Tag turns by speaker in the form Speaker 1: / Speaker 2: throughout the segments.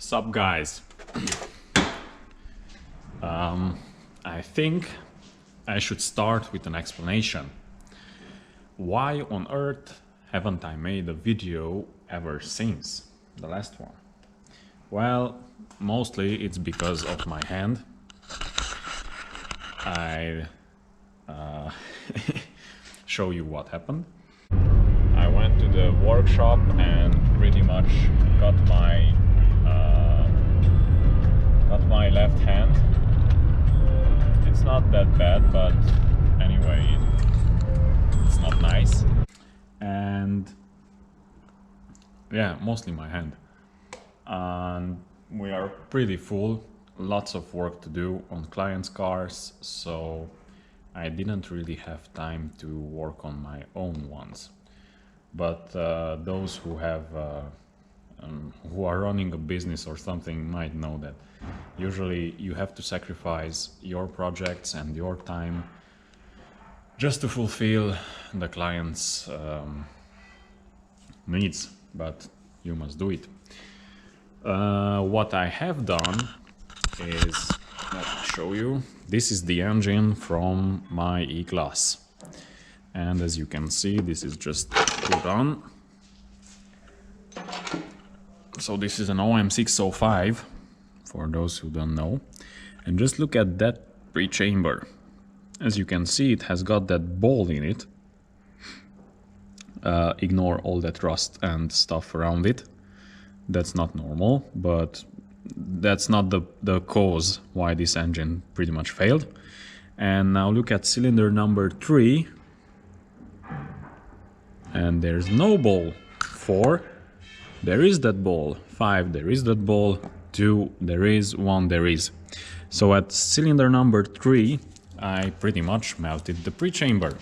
Speaker 1: Sup guys. I think I should start with an explanation. Why on earth haven't I made a video ever since the last one? Well, mostly it's because of my hand. I show you what happened. I went to the workshop and pretty much got my left hand. It's not that bad, but anyway, it's not nice. And yeah, mostly my hand. And we are pretty full, lots of work to do on clients' cars, so I didn't really have time to work on my own ones. But those who have who are running a business or something might know that usually you have to sacrifice your projects and your time just to fulfill the client's needs, but you must do it. What I have done is, let me show you, this is the engine from my E-Class. And as you can see, this is just put on. So this is an OM605, for those who don't know. And just look at that pre-chamber. As you can see, it has got that ball in it. Ignore all that rust and stuff around it. That's not normal, but that's not the cause why this engine pretty much failed. And now look at cylinder number 3. And there's no ball. 4, there is that ball. 5, there is that ball. 2, there is. 1, there is. So at cylinder number 3, I pretty much melted the pre-chamber.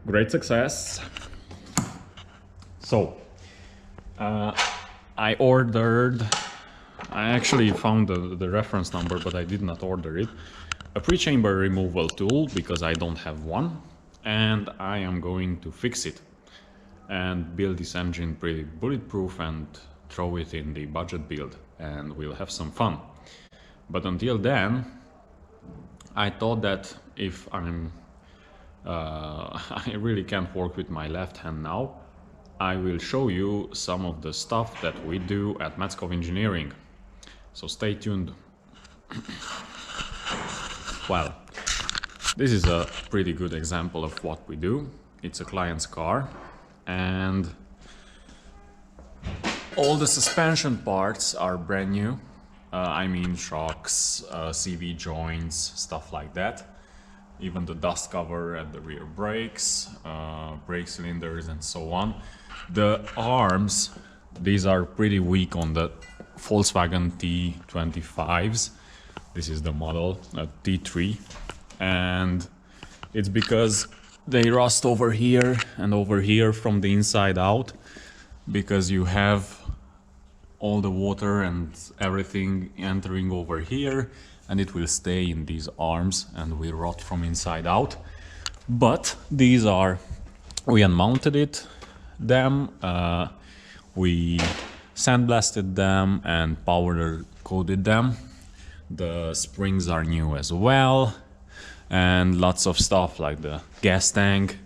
Speaker 1: Great success. So, I actually found the reference number, but I did not order it. A pre-chamber removal tool, because I don't have one. And I am going to fix it and build this engine pretty bulletproof and throw it in the budget build, and we'll have some fun. But until then, I thought that if I really can't work with my left hand now, I will show you some of the stuff that we do at Metskov Engineering. So stay tuned. Well, this is a pretty good example of what we do. It's a client's car, and all the suspension parts are brand new. I mean shocks, CV joints, stuff like that. Even the dust cover at the rear brakes, brake cylinders and so on. The arms, these are pretty weak on the Volkswagen T25s. This is the model, T3. And it's because they rust over here and over here from the inside out, because you have all the water and everything entering over here, and it will stay in these arms and will rot from inside out. But these are, we unmounted them, we sandblasted them and powder coated them. The springs are new as well, and lots of stuff like the gas tank.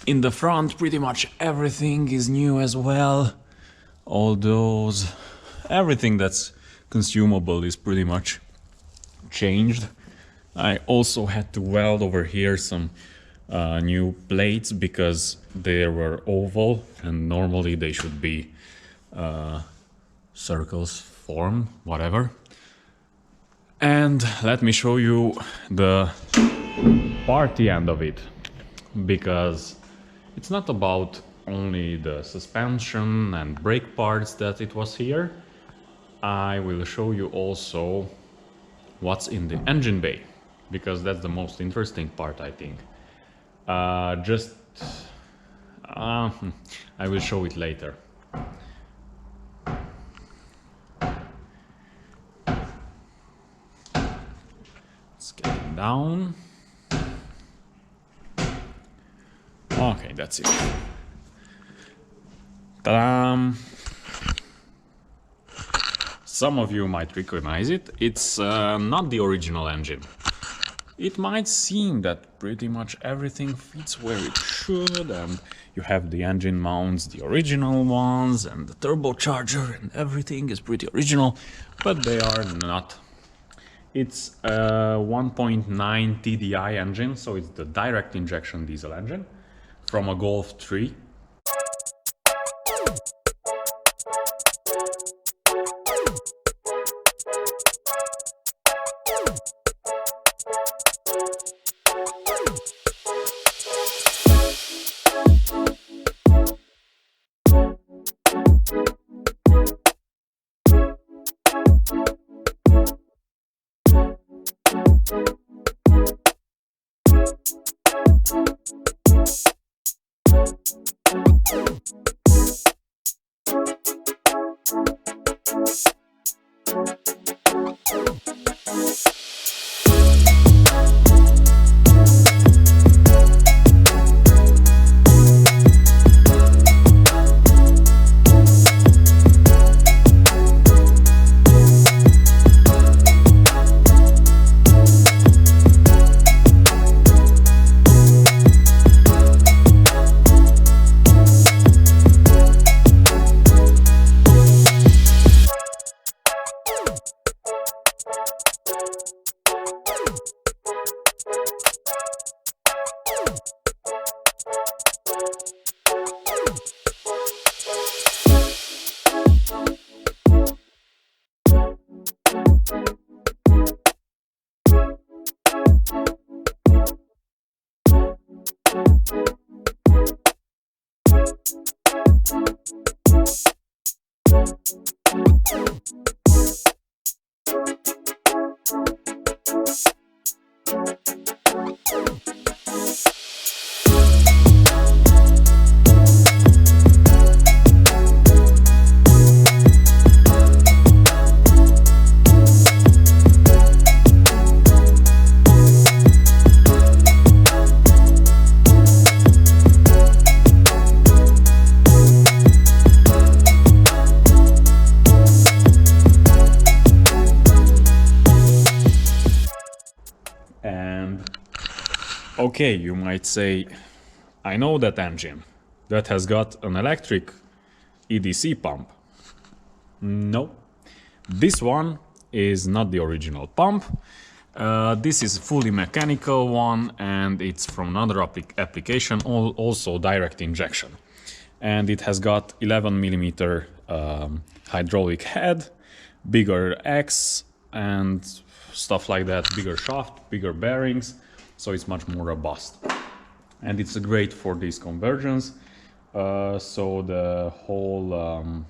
Speaker 1: In the front, pretty much everything is new as well. All those, everything that's consumable is pretty much changed. I also had to weld over here some new plates, because they were oval and normally they should be circles formed, whatever. And let me show you the party end of it, because it's not about only the suspension and brake parts that it was here. I will show you also what's in the engine bay, because that's the most interesting part, I think. I will show it later. Let's get it down. Okay, that's it. Ta-da! some of you might recognize it. It's not the original engine. It might seem that pretty much everything fits where it should, and you have the engine mounts, the original ones, and the turbocharger, and everything is pretty original, but they are not. It's a 1.9 TDI engine, so it's the direct injection diesel engine from a Golf 3. Okay, you might say, I know that engine. That has got an electric EDC pump. No, this one is not the original pump. This is a fully mechanical one, and it's from another application, also direct injection. And it has got 11 millimeter hydraulic head, bigger X, and stuff like that, bigger shaft, bigger bearings. So it's much more robust, and it's great for these conversions. So the whole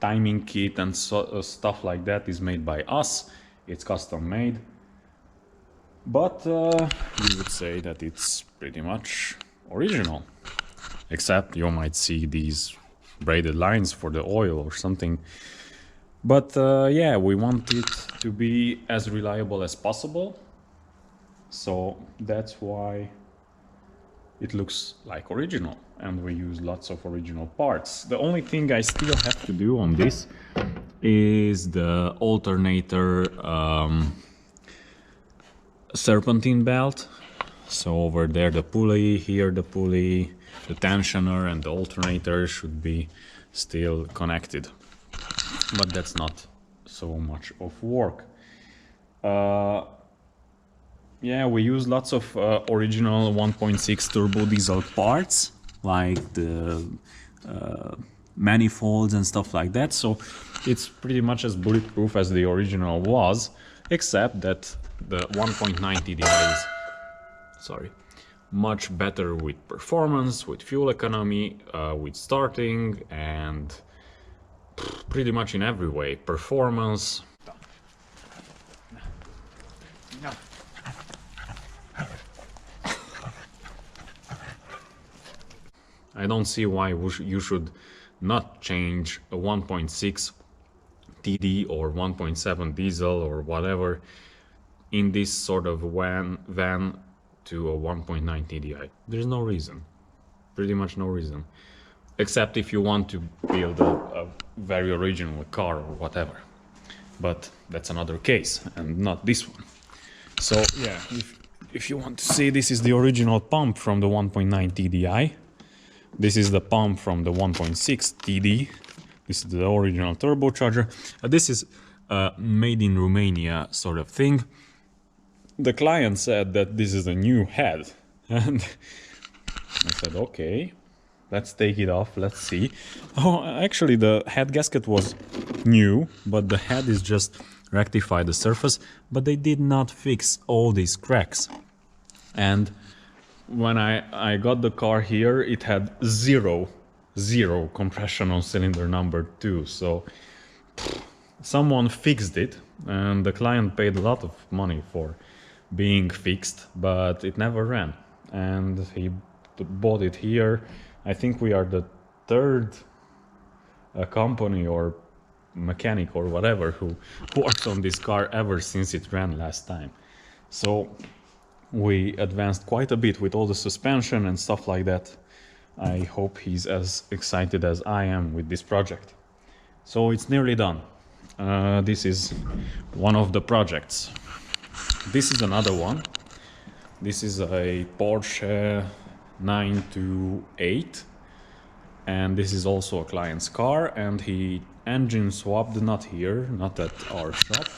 Speaker 1: timing kit and stuff like that is made by us. It's custom made, but you would say that it's pretty much original, except you might see these braided lines for the oil or something. But yeah, we want it to be as reliable as possible. So that's why it looks like original, and we use lots of original parts. The only thing I still have to do on this is the alternator serpentine belt. So over there the pulley, here the pulley, the tensioner and the alternator should be still connected. But that's not so much of work. Yeah, we use lots of original 1.6 turbo diesel parts, like the manifolds and stuff like that. So it's pretty much as bulletproof as the original was, except that the 1.9 TDI is, much better with performance, with fuel economy, with starting, and pretty much in every way. Performance. No. I don't see why you should not change a 1.6 TD or 1.7 diesel or whatever in this sort of van to a 1.9 TDI. There's no reason, pretty much no reason, except if you want to build a very original car or whatever. but that's another case and not this one. So yeah, if you want to see, this is the original pump from the 1.9 TDI. This is the pump from the 1.6 TD. This is the original turbocharger. This is a made in Romania sort of thing. The client said that this is a new head, and I said, okay, let's take it off, let's see. Oh, actually the head gasket was new, but the head is just rectified the surface, but they did not fix all these cracks. And when I got the car here, it had zero compression on cylinder number 2, so someone fixed it, and the client paid a lot of money for being fixed, but it never ran, and he bought it here. I think we are the third company or mechanic or whatever who worked on this car ever since it ran last time. So we advanced quite a bit with all the suspension and stuff like that. I hope he's as excited as I am with this project. So it's nearly done. This is one of the projects. This is another one. This is a Porsche 928, and this is also a client's car, and he engine swapped, not here, not at our shop,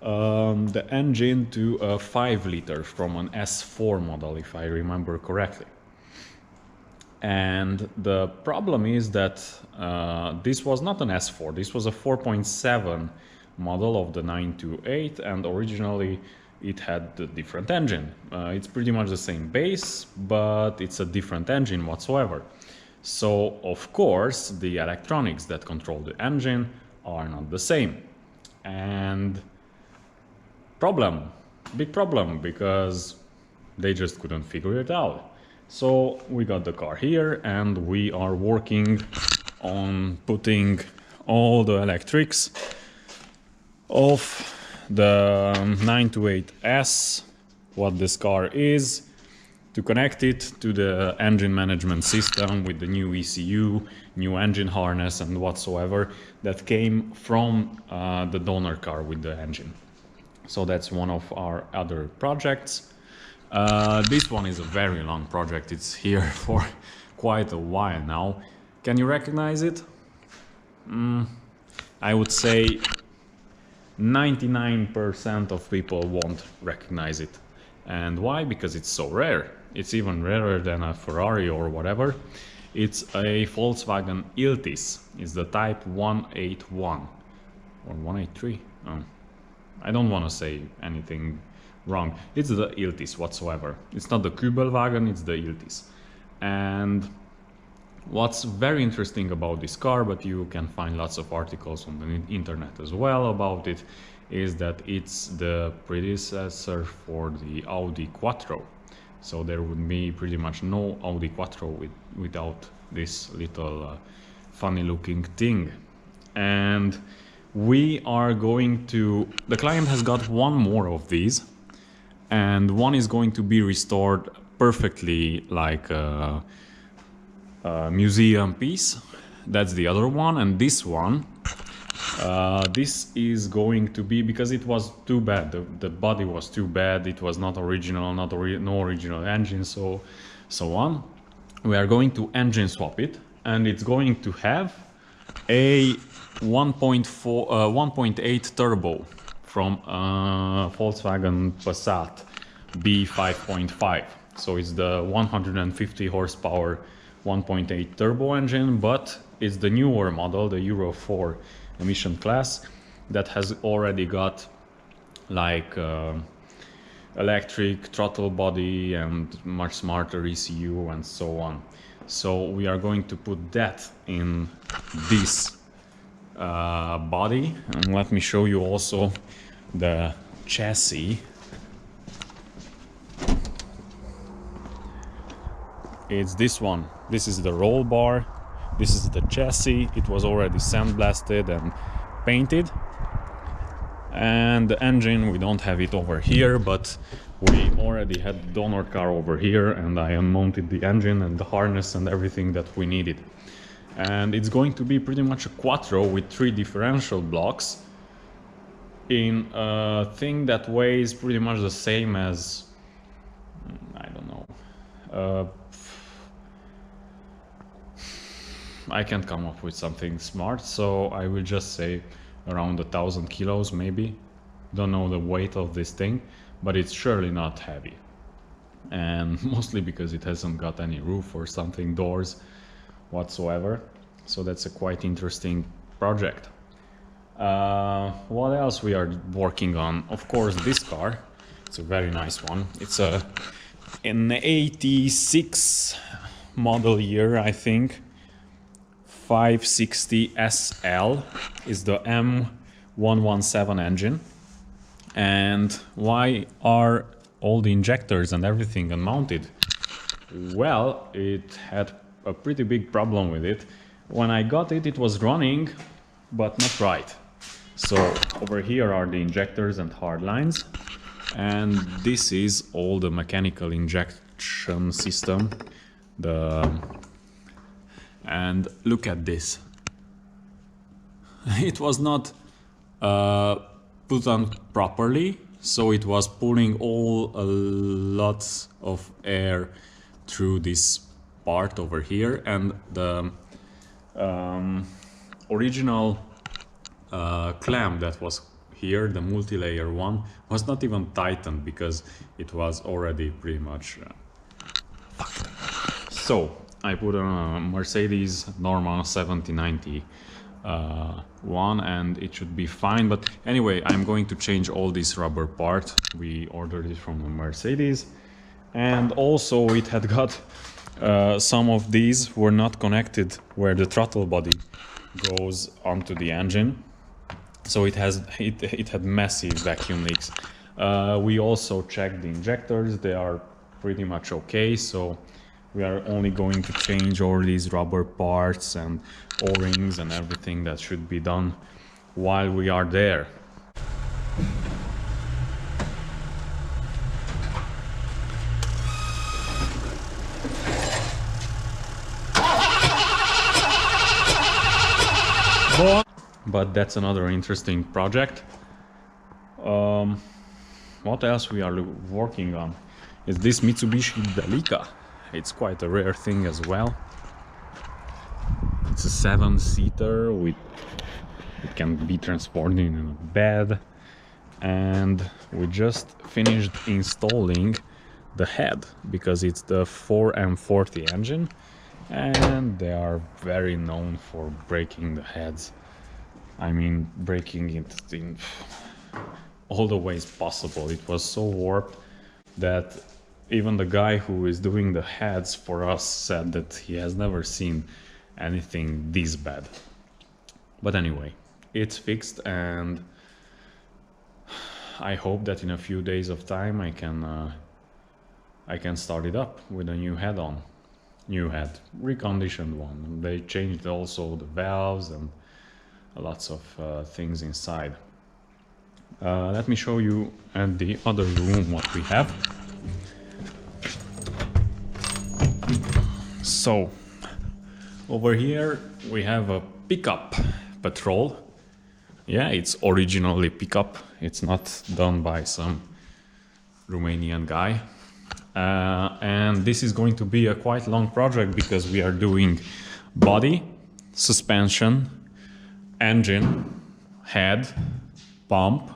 Speaker 1: the engine to a 5-liter from an S4 model, if I remember correctly. And the problem is that this was not an S4, this was a 4.7 model of the 928, and originally it had a different engine. It's pretty much the same base, but it's a different engine whatsoever. So of course the electronics that control the engine are not the same. And big problem, because they just couldn't figure it out. So we got the car here, and we are working on putting all the electrics of the 928S, what this car is, to connect it to the engine management system with the new ECU, new engine harness and whatsoever that came from the donor car with the engine. So that's one of our other projects. This one is a very long project. It's here for quite a while now. Can you recognize it? I would say 99% of people won't recognize it. And why? Because it's so rare. It's even rarer than a Ferrari or whatever. It's a Volkswagen Iltis. It's the Type 181 or 183. Oh, I don't want to say anything wrong. It's the Iltis whatsoever. It's not the Kübelwagen, it's the Iltis. And what's very interesting about this car, but you can find lots of articles on the internet as well about it, is that it's the predecessor for the Audi Quattro. So there would be pretty much no Audi Quattro without this little funny looking thing. And we are going to, the client has got one more of these, and one is going to be restored perfectly like a museum piece. That's the other one. And this one, this is going to be, because it was too bad, the body was too bad, it was not original, no original engine, so on. We are going to engine swap it, and it's going to have a 1.8 turbo from Volkswagen Passat B5.5. So it's the 150 horsepower 1.8 turbo engine, but it's the newer model, the Euro 4 emission class, that has already got like electric throttle body and much smarter ECU and so on. So we are going to put that in this body, and let me show you also the chassis. It's this one. This is the roll bar, this is the chassis. It was already sandblasted and painted. And the engine, we don't have it over here, but we already had the donor car over here, and I unmounted the engine and the harness and everything that we needed. And it's going to be pretty much a Quattro with 3 differential blocks, in a thing that weighs pretty much the same as, I don't know, I can't come up with something smart, so I will just say around 1,000 kilos maybe. Don't know the weight of this thing, but it's surely not heavy. And mostly because it hasn't got any roof or something, doors whatsoever. So that's a quite interesting project. What else we are working on? Of course, this car. It's a very nice one. It's an 86 model year, I think. 560 SL is the M117 engine. And why are all the injectors and everything unmounted? Well, it had a pretty big problem with it. When I got it, it was running, but not right. So over here are the injectors and hard lines, and this is all the mechanical injection system. And look at this. It was not put on properly, so it was pulling a lot of air through this part over here, and the original clamp that was here, the multi-layer one, was not even tightened because it was already pretty much fucked. So I put on a Mercedes normal 7090 one, and it should be fine. But anyway, I'm going to change all this rubber part. We ordered it from the Mercedes, and also it had got some of these were not connected where the throttle body goes onto the engine, so it had massive vacuum leaks. We also checked the injectors. They are pretty much okay, so we are only going to change all these rubber parts and O-rings and everything that should be done while we are there. But that's another interesting project. What else we are working on is this Mitsubishi Delica. It's quite a rare thing as well. It's a 7-seater with it can be transported in a bed, and we just finished installing the head because it's the 4M40 engine, and they are very known for breaking the heads. I mean, breaking it in all the ways possible. It was so warped that even the guy who is doing the heads for us said that he has never seen anything this bad. But anyway, it's fixed, and I hope that in a few days of time I can start it up with a new head on. New head, reconditioned one. They changed also the valves and lots of things inside. Let me show you at the other room what we have. So over here we have a pickup patrol. Yeah, it's originally pickup. It's not done by some Romanian guy. And this is going to be a quite long project because we are doing body, suspension, engine, head, pump,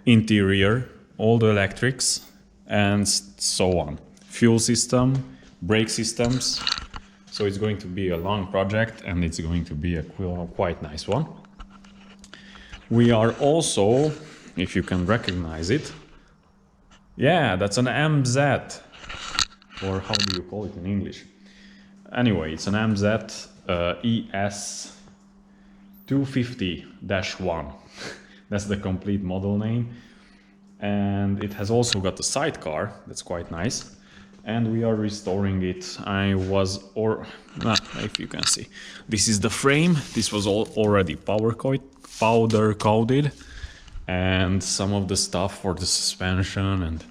Speaker 1: interior, all the electrics, and so on. Fuel system, brake systems. So it's going to be a long project, and it's going to be a quite nice one. We are also, if you can recognize it, yeah, that's an MZ, or how do you call it in English? Anyway, it's an MZ ES 250-1. That's the complete model name. And it has also got a sidecar, that's quite nice. And we are restoring it. If you can see, this is the frame. This was all already powder coated, and some of the stuff for the suspension and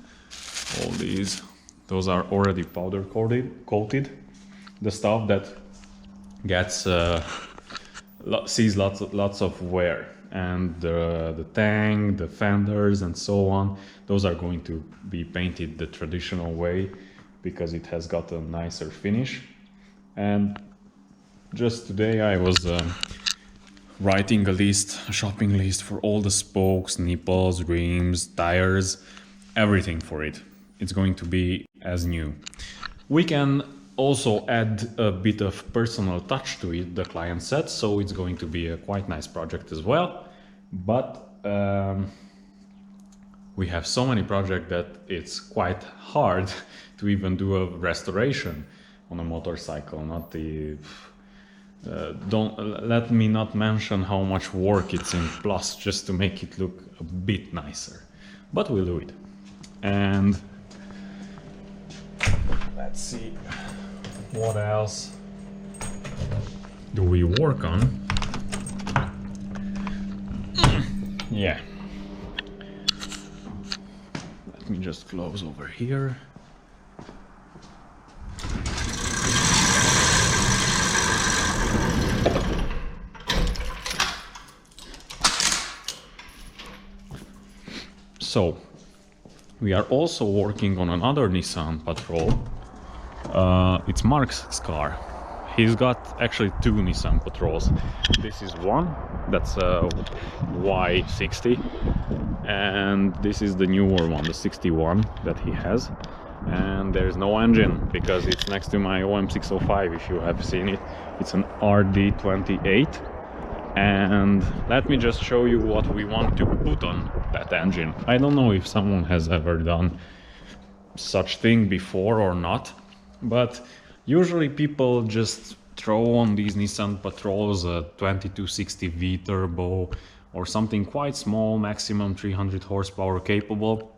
Speaker 1: all those are already powder coated. The stuff that gets sees lots of wear, and the tank, the fenders and so on, those are going to be painted the traditional way because it has got a nicer finish. And just today I was writing a shopping list for all the spokes, nipples, rims, tires, everything for it. It's going to be as new. We can also add a bit of personal touch to it, the client said, so it's going to be a quite nice project as well. But we have so many projects that it's quite hard to even do a restoration on a motorcycle. Not the don't let me not mention how much work it's in plus just to make it look a bit nicer, but we'll do it. And let's see what else do we work on. Yeah, let me just close over here. So, we are also working on another Nissan Patrol. It's Mark's car. He's got actually two Nissan Patrols. This is one, that's a Y60, and this is the newer one, the 61 that he has. And there's no engine because it's next to my OM605, if you have seen it. It's an RD28. And let me just show you what we want to put on that engine. I don't know if someone has ever done such thing before or not, but usually people just throw on these Nissan Patrols a 2260 V turbo or something quite small, maximum 300 horsepower capable,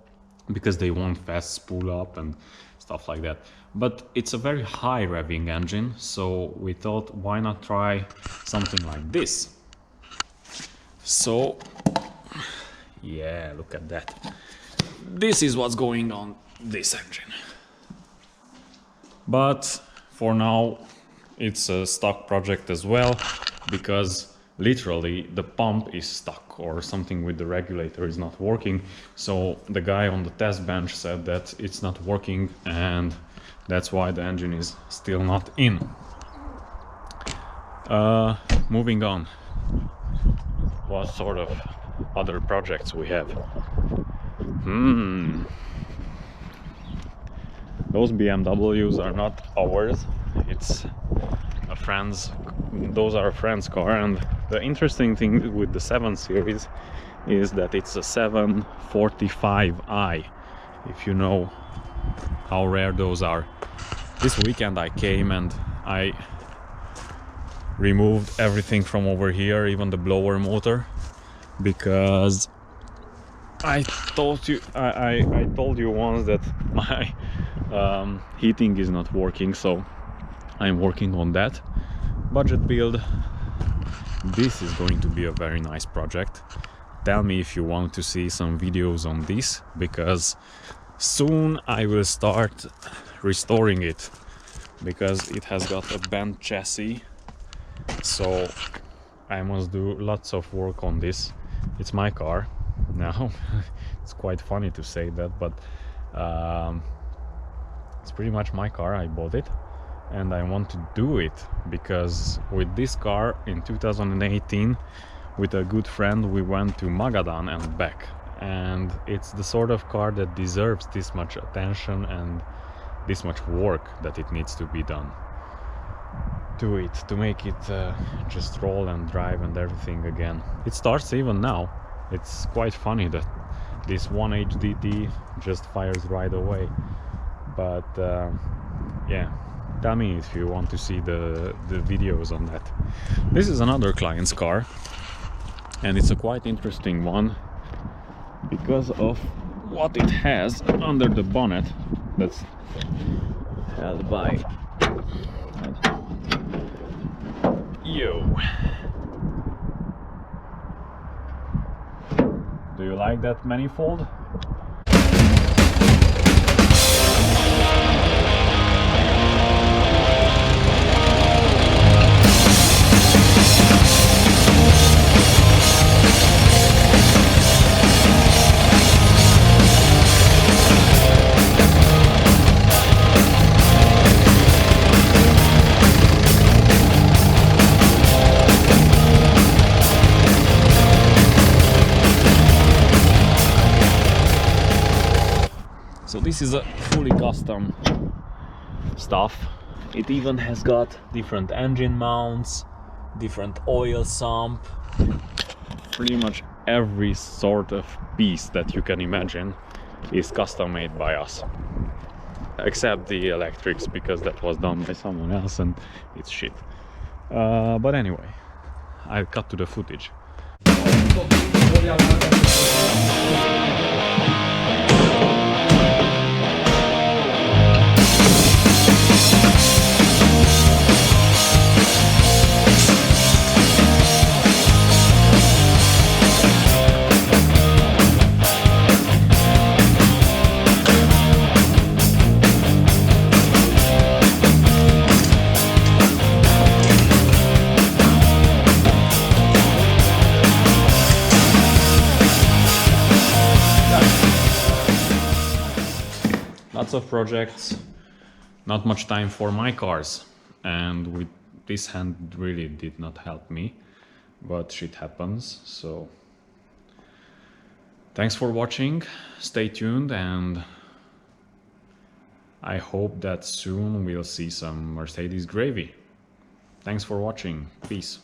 Speaker 1: because they want fast spool up and stuff like that. But it's a very high revving engine, so we thought, why not try something like this? So, yeah, look at that. This is what's going on this engine. But for now, it's a stock project as well, because literally the pump is stuck or something with the regulator is not working. So the guy on the test bench said that it's not working, and that's why the engine is still not in. Moving on. What sort of other projects we have? Those BMWs are not ours. It's a friend's. Those are a friend's car, and the interesting thing with the 7 Series is that it's a 745i. If you know how rare those are. This weekend I came and I removed everything from over here, even the blower motor, because I told you once that my heating is not working, so I'm working on that. Budget build. This is going to be a very nice project. Tell me if you want to see some videos on this, because soon I will start restoring it, because it has got a bent chassis. So I must do lots of work on this. It's my car now. It's quite funny to say that, but it's pretty much my car. I bought it and I want to do it because with this car in 2018 with a good friend we went to Magadan and back, and it's the sort of car that deserves this much attention and this much work that it needs to be done to it, to make it just roll and drive and everything again. It starts even now. It's quite funny that this 1HDT just fires right away. But yeah, tell me if you want to see the videos on that. This is another client's car, and it's a quite interesting one because of what it has under the bonnet that's held by Do you like that manifold? this is a fully custom stuff. It even has got different engine mounts, different oil sump, pretty much every sort of piece that you can imagine is custom made by us, except the electrics, because that was done by someone else and it's shit. But anyway, I'll cut to the footage. Lots of projects, not much time for my cars, and with this hand really did not help me, but shit happens. So thanks for watching, stay tuned, and I hope that soon we'll see some Mercedes gravy. Thanks for watching, peace.